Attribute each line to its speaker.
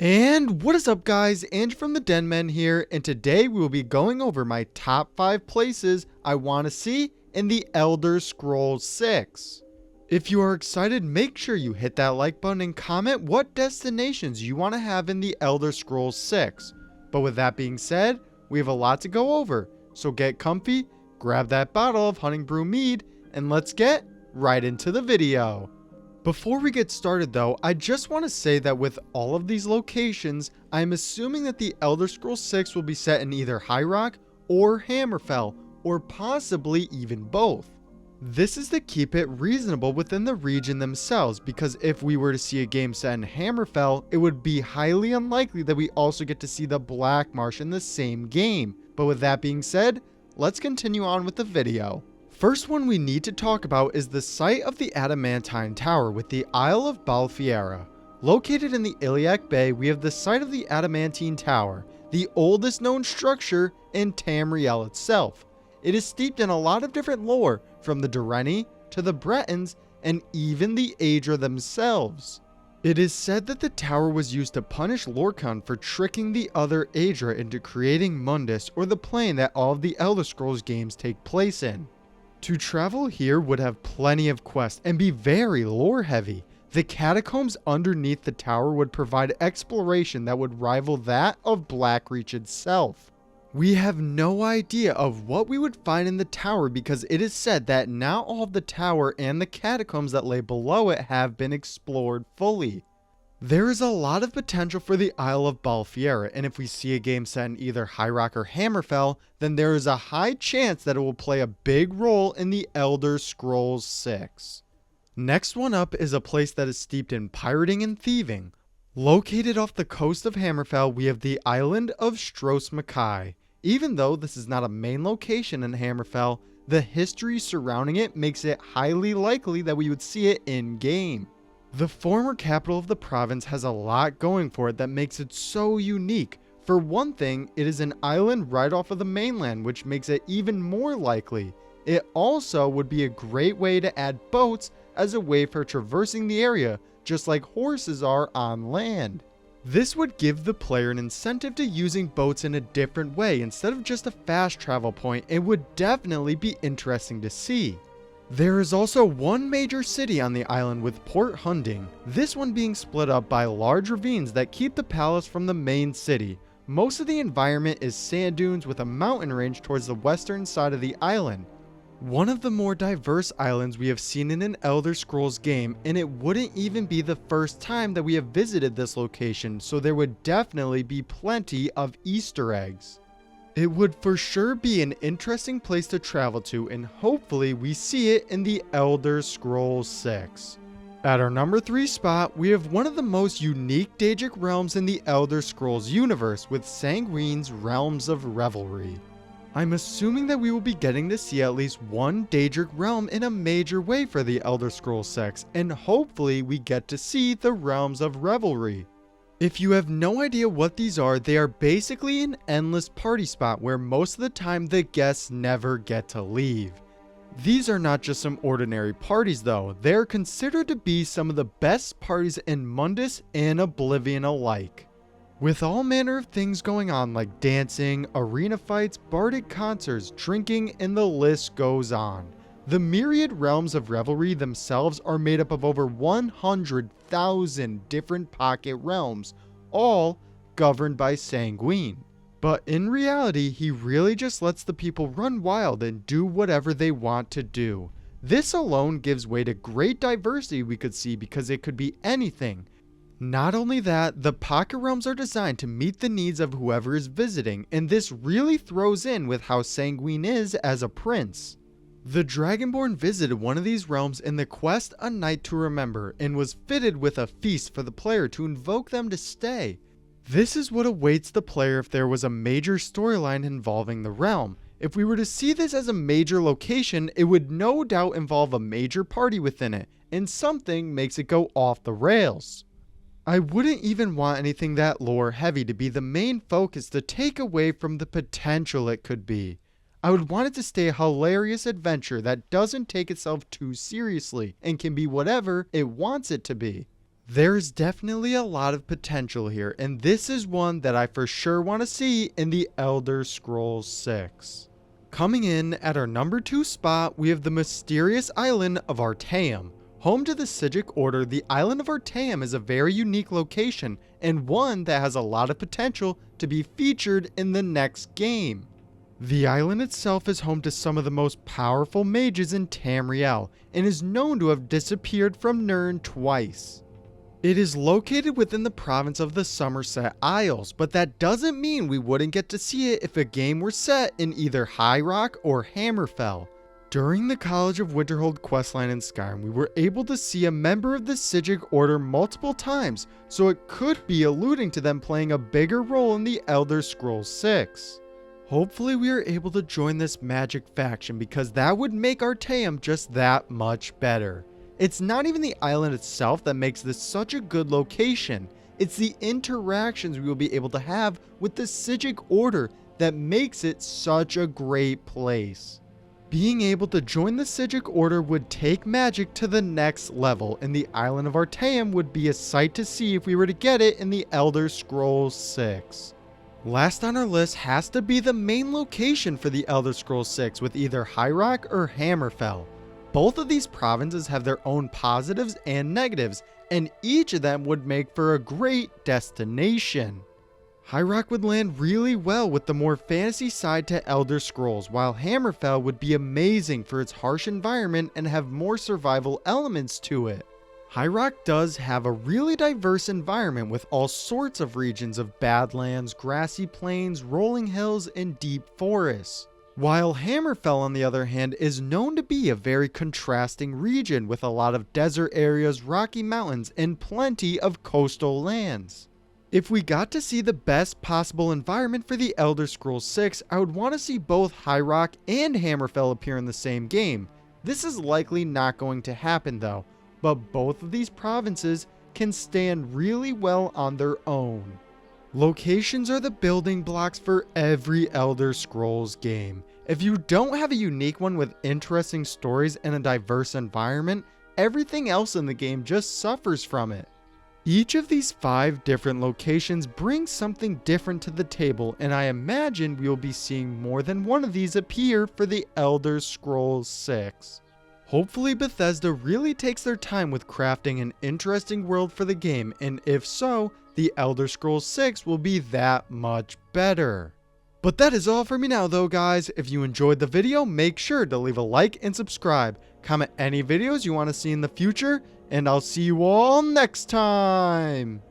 Speaker 1: And what is up, guys? Ange from the Den here, and today we will be going over my top 5 places I want to see in the Elder Scrolls 6. If you are excited, make sure you hit that like button and comment what destinations you want to have in the Elder Scrolls 6. But with that being said, we have a lot to go over, so get comfy, grab that bottle of Hunting Brew Mead, and let's get right into the video. Before we get started though, I just want to say that with all of these locations, I'm assuming that the Elder Scrolls 6 will be set in either Hrock or Hammerfell, or possibly even both. This is to keep it reasonable within the region themselves, because if we were to see a game set in Hammerfell, it would be highly unlikely that we also get to see the Black Marsh in the same game. But with that being said, let's continue on with the video. First one we need to talk about is the site of the Adamantine Tower with the Isle of Balfer. Located in the Iliac Bay, we have the site of the Adamantine Tower, the oldest known structure in Tamriel itself. It is steeped in a lot of different lore, from the Durrani to the Bretons and even the Aedra themselves. It is said that the tower was used to punish Lorkhan for tricking the other Aedra into creating Mundus, or the plane that all of the Elder Scrolls games take place in. To travel here would have plenty of quests and be very lore heavy. The catacombs underneath the tower would provide exploration that would rival that of Blackreach itself. We have no idea of what we would find in the tower because it is said that not all of the tower and the catacombs that lay below it have been explored fully. There is a lot of potential for the Isle of Balfer, and if we see a game set in either Hrock or Hammerfell, then there is a high chance that it will play a big role in the Elder Scrolls 6. Next one up is a place that is steeped in pirating and thieving. Located off the coast of Hammerfell, we have the island of StrosMaai. Even though this is not a main location in Hammerfell, the history surrounding it makes it highly likely that we would see it in-game. The former capital of the province has a lot going for it that makes it so unique. For one thing, it is an island right off of the mainland, which makes it even more likely. It also would be a great way to add boats as a way for traversing the area, just like horses are on land. This would give the player an incentive to using boats in a different way instead of just a fast travel point. It would definitely be interesting to see. There is also one major city on the island with Port Hunding, this one being split up by large ravines that keep the palace from the main city. Most of the environment is sand dunes with a mountain range towards the western side of the island. One of the more diverse islands we have seen in an Elder Scrolls game, and it wouldn't even be the first time that we have visited this location, so there would definitely be plenty of Easter eggs. It would for sure be an interesting place to travel to, and hopefully we see it in the Elder Scrolls 6. At our number 3 spot, we have one of the most unique Daedric realms in the Elder Scrolls universe with Sanguine's Realms of Revelry. I'm assuming that we will be getting to see at least one Daedric realm in a major way for the Elder Scrolls 6, and hopefully we get to see the Realms of Revelry. If you have no idea what these are, they are basically an endless party spot where most of the time the guests never get to leave. These are not just some ordinary parties though, they are considered to be some of the best parties in Mundus and Oblivion alike. With all manner of things going on like dancing, arena fights, bardic concerts, drinking, and the list goes on. The myriad realms of revelry themselves are made up of over 100,000 different pocket realms, all governed by Sanguine. But in reality, he really just lets the people run wild and do whatever they want to do. This alone gives way to great diversity we could see because it could be anything. Not only that, the pocket realms are designed to meet the needs of whoever is visiting, and this really throws in with how Sanguine is as a prince. The Dragonborn visited one of these realms in the quest A Night to Remember and was fitted with a feast for the player to invoke them to stay. This is what awaits the player if there was a major storyline involving the realm. If we were to see this as a major location, it would no doubt involve a major party within it, and something makes it go off the rails. I wouldn't even want anything that lore heavy to be the main focus to take away from the potential it could be. I would want it to stay a hilarious adventure that doesn't take itself too seriously and can be whatever it wants it to be. There's definitely a lot of potential here, and this is one that I for sure want to see in the Elder Scrolls 6. Coming in at our number 2 spot, we have the mysterious island of Artaeum. Home to the Psijic Order, the island of Artaeum is a very unique location, and one that has a lot of potential to be featured in the next game. The island itself is home to some of the most powerful mages in Tamriel, and is known to have disappeared from Nirn twice. It is located within the province of the Somerset Isles, but that doesn't mean we wouldn't get to see it if a game were set in either Hrock or Hammerfell. During the College of Winterhold questline in Skyrim, we were able to see a member of the Psijic Order multiple times, so it could be alluding to them playing a bigger role in the Elder Scrolls 6. Hopefully we are able to join this magic faction, because that would make Artaeum just that much better. It's not even the island itself that makes this such a good location. It's the interactions we will be able to have with the Psijic Order that makes it such a great place. Being able to join the Psijic Order would take magic to the next level, and the island of Artaeum would be a sight to see if we were to get it in the Elder Scrolls 6. Last on our list has to be the main location for the Elder Scrolls 6 with either Hrock or Hammerfell. Both of these provinces have their own positives and negatives, and each of them would make for a great destination. Hrock would land really well with the more fantasy side to Elder Scrolls, while Hammerfell would be amazing for its harsh environment and have more survival elements to it. Hrock does have a really diverse environment with all sorts of regions of badlands, grassy plains, rolling hills, and deep forests. While Hammerfell, on the other hand, is known to be a very contrasting region with a lot of desert areas, rocky mountains, and plenty of coastal lands. If we got to see the best possible environment for the Elder Scrolls 6, I would want to see both Hrock and Hammerfell appear in the same game. This is likely not going to happen though, but both of these provinces can stand really well on their own. Locations are the building blocks for every Elder Scrolls game. If you don't have a unique one with interesting stories and a diverse environment, everything else in the game just suffers from it. Each of these 5 different locations brings something different to the table, and I imagine we will be seeing more than one of these appear for the Elder Scrolls 6. Hopefully Bethesda really takes their time with crafting an interesting world for the game, and if so, the Elder Scrolls 6 will be that much better. But that is all for me now though, guys. If you enjoyed the video, make sure to leave a like and subscribe. Comment any videos you want to see in the future, and I'll see you all next time.